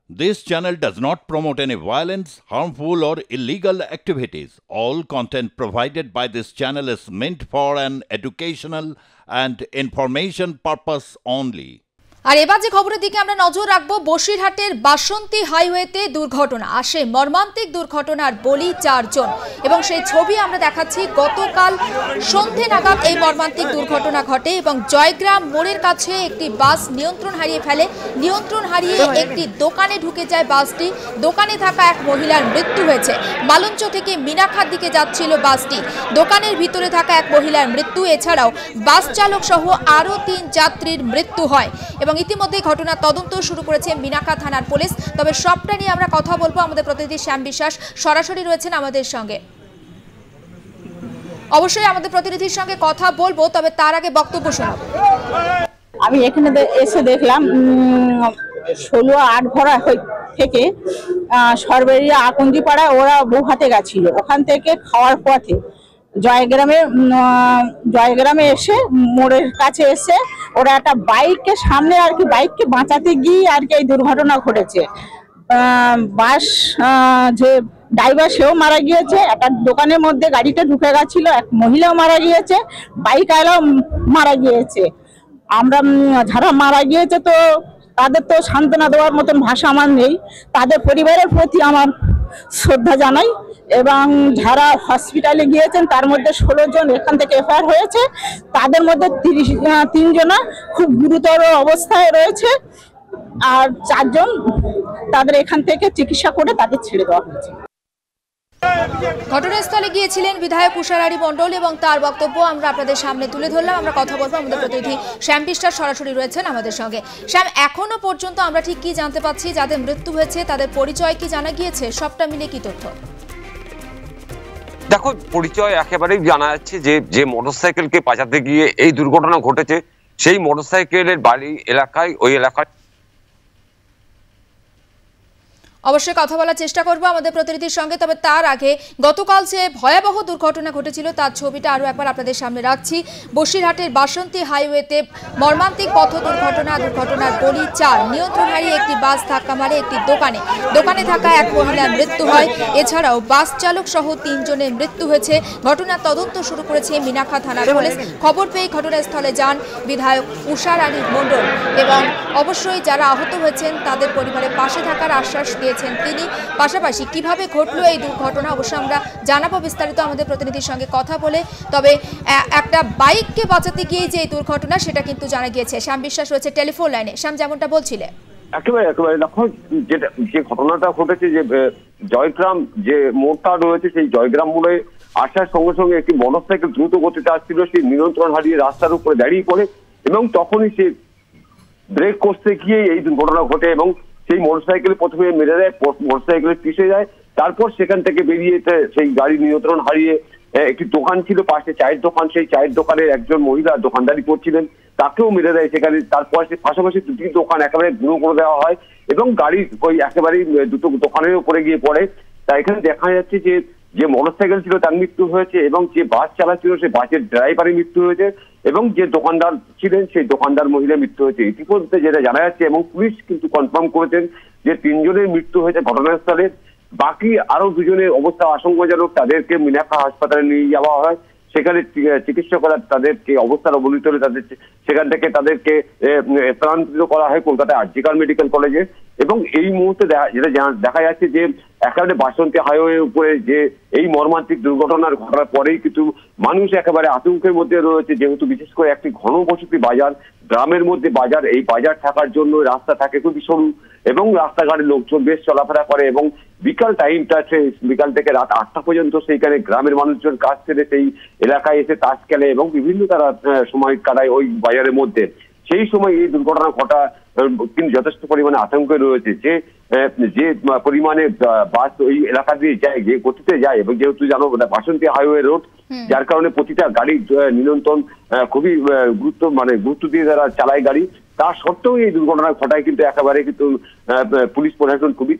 This channel does not promote any violence, harmful, or illegal activities. All content provided by this channel is meant for an educational and information purpose only. আর এবার যে খবরের দিকে আমরা নজর রাখবো, বসিরহাটের বাসন্তী হাইওয়েতে দুর্ঘটনা, আসে মর্মান্তিক দুর্ঘটনার বলি 4 জন এবং সেই ছবি আমরা দেখাচ্ছি। গতকাল সন্ধ্যে নাগাদ এই মর্মান্তিক দুর্ঘটনা ঘটে এবং জয়গ্রাম মোড়ের কাছে একটি বাস নিয়ন্ত্রণ হারিয়ে ফেলে। নিয়ন্ত্রণ হারিয়ে একটি দোকানে ঢুকে যায় বাসটি। দোকানে থাকা এক মহিলার মৃত্যু হয়েছে। মালঞ্চ থেকে মিনাখার দিকে যাচ্ছিল বাসটি। দোকানের ভিতরে থাকা এক মহিলার মৃত্যু, এছাড়াও বাস চালক সহ আরও 3 যাত্রীর মৃত্যু হয় এবং ইতিমধ্যে ঘটনার তদন্ত শুরু করেছে মিনাখা থানার পুলিশ। তবে সবটা নিয়ে আমরা কথা বলবো, আমাদের প্রতিনিধি শ্যাম বিশ্বাস সরাসরি রয়েছেন আমাদের সঙ্গে। অবশ্যই আমাদের প্রতিনিধির সঙ্গে কথা বলবো, তবে তার আগে বক্তব্য শোনাবো। আমি এখানে এসে দেখলাম 16-8 ভরা থেকে সরবেরিয়া আকন্দিপাড়া ওরা বৌহাতে গেছিল। ওখান থেকে খাওয়ার পথে জয়গ্রামে এসে মোড়ের কাছে এসে ওরা একটা বাইককে সামনে আর কি বাইককে বাঁচাতে গিয়ে আর কি এই দুর্ঘটনা ঘটেছে। বাস যে ড্রাইভার সেও মারা গিয়েছে, একটা দোকানের মধ্যে গাড়িটা ঢুকে গেছিল, এক মহিলাও মারা গিয়েছে, বাইক আলাও মারা গিয়েছে। আমরা যারা মারা গিয়েছে তো তাদের তো সান্ত্বনা দেওয়ার মতন ভাষা আমার নেই। তাদের পরিবারের প্রতি আমার শ্রদ্ধা জানাই এবং যারা হসপিটালে গিয়েছেন তার মধ্যে 16 জন এখান থেকে এফআইআর হয়েছে। তাদের মধ্যে 3 জনা খুব গুরুতর অবস্থায় রয়েছে আর 4 জন তাদের এখান থেকে চিকিৎসা করে তাদের ছেড়ে দেওয়া হয়েছে। ঘটনাস্থলে গিয়েছিলেন বিধায়ক উষারানী মণ্ডল এবং তার বক্তব্য আমরা আপনাদের সামনে তুলে ধরলাম। আমরা কথা বলবো, আমাদের প্রতিনিধি শ্যাম বিশ্বাস সরাসরি রয়েছেন আমাদের সঙ্গে। শ্যাম, এখনো পর্যন্ত আমরা ঠিক কি জানতে পাচ্ছি? যাদের মৃত্যু হয়েছে তাদের পরিচয় কি জানা গিয়েছে? সবটা মিলে কি তথ্য? দেখো, পরিচয় একেবারেই জানা যাচ্ছে যে মোটরসাইকেলকে বাঁচাতে গিয়ে এই দুর্ঘটনা ঘটেছে সেই মোটরসাইকেলের বাড়ি এলাকায়, ওই এলাকায় অবশ্যই কথা বলার চেষ্টা করবো আমাদের প্রতিনিধির সঙ্গে। তবে তার আগে গতকাল যে ভয়াবহ দুর্ঘটনা ঘটেছিল তার ছবিটা আরও একবার আপনাদের সামনে রাখছি। বসিরহাটের বাসন্তী হাইওয়েতে মর্মান্তিক পথ দুর্ঘটনার বলি 4। নিয়ন্ত্রণ হারিয়ে একটি বাস ধাক্কা মারে একটি দোকানে থাকা এক মহিলার মৃত্যু হয়। এছাড়াও বাস চালক সহ 3 জনের মৃত্যু হয়েছে। ঘটনার তদন্ত শুরু করেছে মিনাখা থানার পুলিশ। খবর পেয়ে ঘটনাস্থলে যান বিধায়ক উষারানী মণ্ডল এবং অবশ্যই যারা আহত হয়েছেন তাদের পরিবারের পাশে থাকার আশ্বাস দিয়েছেন তিনি। পাশাপাশি কিভাবে ঘটলো এই দুর্ঘটনা অবশ্যই আমরা জানাবো বিস্তারিত আমাদের প্রতিনিধির সঙ্গে কথা বলে। তবে একটা বাইককে বাঁচাতে গিয়ে যে এই দুর্ঘটনা সেটা কিন্তু জানা গিয়েছে। শ্যাম বিশ্বাস রয়েছে টেলিফোন লাইনে। শ্যাম, যেমনটা বলছিলে একেবারে দেখো, যে ঘটনাটা ঘটেছে যে জয়গ্রাম যে মোড়টা রয়েছে সেই জয়গ্রাম মোড়ে আসার সঙ্গে সঙ্গে একটি মোটরসাইকেল দ্রুত গতিতে আসছিল। সেই নিয়ন্ত্রণ হারিয়ে রাস্তার উপরে দাঁড়িয়ে পড়ে এবং তখনই সে ব্রেক করতে গিয়ে এই দুর্ঘটনা ঘটে এবং সেই মোটরসাইকেল প্রথমে মেরে দেয়, মোটরসাইকেলে পিষে যায়। তারপর সেখান থেকে বেরিয়ে সেই গাড়ি নিয়ন্ত্রণ হারিয়ে একটি দোকান ছিল পাশে, চায়ের দোকান, সেই চায়ের দোকানের একজন মহিলা দোকানদারি করছিলেন, তাকেও মেরে দেয় সেখানে। তারপর সে পাশাপাশি 2টি দোকান একেবারে গুঁড়ো করে দেওয়া হয় এবং গাড়ি ওই একেবারেই 2টো দোকানের উপরে গিয়ে পড়ে। তাই এখানে দেখা যাচ্ছে যে মোটরসাইকেল ছিল তার মৃত্যু হয়েছে এবং যে বাস চালাচ্ছিল সেই বাসের ড্রাইভারের মৃত্যু হয়েছে এবং যে দোকানদার ছিলেন সেই দোকানদার মহিলার মৃত্যু হয়েছে। ইতিমধ্যে যেটা জানা যাচ্ছে এবং পুলিশ কিন্তু কনফার্ম করেছেন যে 3 জনের মৃত্যু হয়েছে ঘটনাস্থলে। বাকি আরো 2 জনের অবস্থা আশঙ্কাজনক, তাদেরকে মিনাখা হাসপাতালে নিয়ে যাওয়া হয়। সেখানে চিকিৎসকরা তাদেরকে অবস্থার অবনতি হলে সেখান থেকে তাদেরকে স্থানান্তরিত করা হয় কলকাতায় আরজিকর মেডিকেল কলেজে। এবং এই মুহূর্তে যেটা দেখা যাচ্ছে যে একেবারে বাসন্তী হাইওয়ে উপরে যে এই মর্মান্তিক দুর্ঘটনার ঘটার পরেই কিন্তু মানুষ একেবারে আতঙ্কের মধ্যে রয়েছে, যেহেতু বিশেষ করে একটি ঘনবসতি বাজার, গ্রামের মধ্যে বাজার, এই বাজার থাকার জন্য রাস্তা থাকে খুবই সরু এবং রাস্তাঘাটে লোকজন বেশ চলাফেরা করে এবং বিকাল টাইমটা বিকাল থেকে রাত 8টা পর্যন্ত সেইখানে গ্রামের মানুষজন কাজ ছেড়ে সেই এলাকায় এসে তাস খেলে এবং বিভিন্ন তারা সময় কাটায় ওই বাজারের মধ্যে। সেই সময় এই দুর্ঘটনা ঘটা কিন্তু যথেষ্ট পরিমাণে আতঙ্কে রয়েছে যে পরিমাণে বাস ওই এলাকা দিয়ে যায়, যে গতিতে যায় এবং যেহেতু জানো বাসন্তী হাইওয়ে রোড, যার কারণে প্রতিটা গাড়ির নিয়ন্ত্রণ খুবই গুরুত্ব দিয়ে তারা চালায় গাড়ি। তা সত্ত্বেও এই দুর্ঘটনা ঘটায় কিন্তু একেবারে কিন্তু পুলিশ প্রশাসন খুবই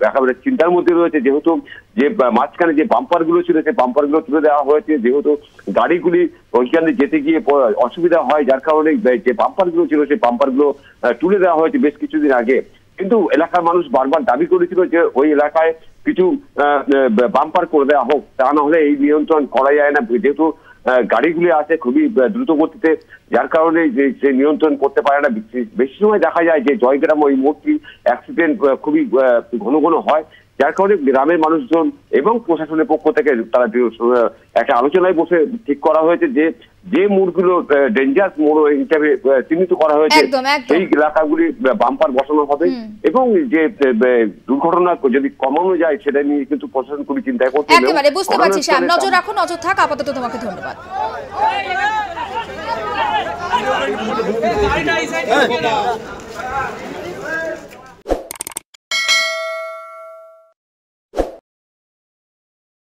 একেবারে চিন্তার মধ্যে রয়েছে, যেহেতু যে মাঝখানে যে বাম্পার গুলো ছিল সেই বাম্পার গুলো তুলে দেওয়া হয়েছে, যেহেতু গাড়িগুলি ওইখানে যেতে গিয়ে অসুবিধা হয়, যার কারণে যে বাম্পার গুলো ছিল সেই বাম্পার গুলো তুলে দেওয়া হয়েছে বেশ কিছুদিন আগে। কিন্তু এলাকার মানুষ বারবার দাবি করেছিল যে ওই এলাকায় কিছু বাম্পার করে দেওয়া হোক, তা না হলে এই নিয়ন্ত্রণ করা যায় না, যেহেতু গাড়িগুলি আছে খুবই দ্রুত গতিতে, যার কারণে যে নিয়ন্ত্রণ করতে পারে না। বেশি সময় দেখা যায় যে জয়গ্রাম ওই মোড়টি অ্যাক্সিডেন্ট খুবই ঘন ঘন হয়, যার কারণে গ্রামের মানুষজন এবং প্রশাসনের পক্ষ থেকে তারা একটা আলোচনায় বসে ঠিক করা হয়েছে যে মোড়গুলো ডেঞ্জারাস মোড় হিসেবে চিহ্নিত করা হয়েছে সেই এলাকাগুলি বাম্পার বসানো হবে এবং যে দুর্ঘটনা যদি কমানো যায় সেটা নিয়ে কিন্তু প্রশাসন খুবই চিন্তায় করছে। একেবারে বুঝতে পারছি শ্যাম, নজর রাখুন, নজর থাক। আপাতত তোমাকে ধন্যবাদ।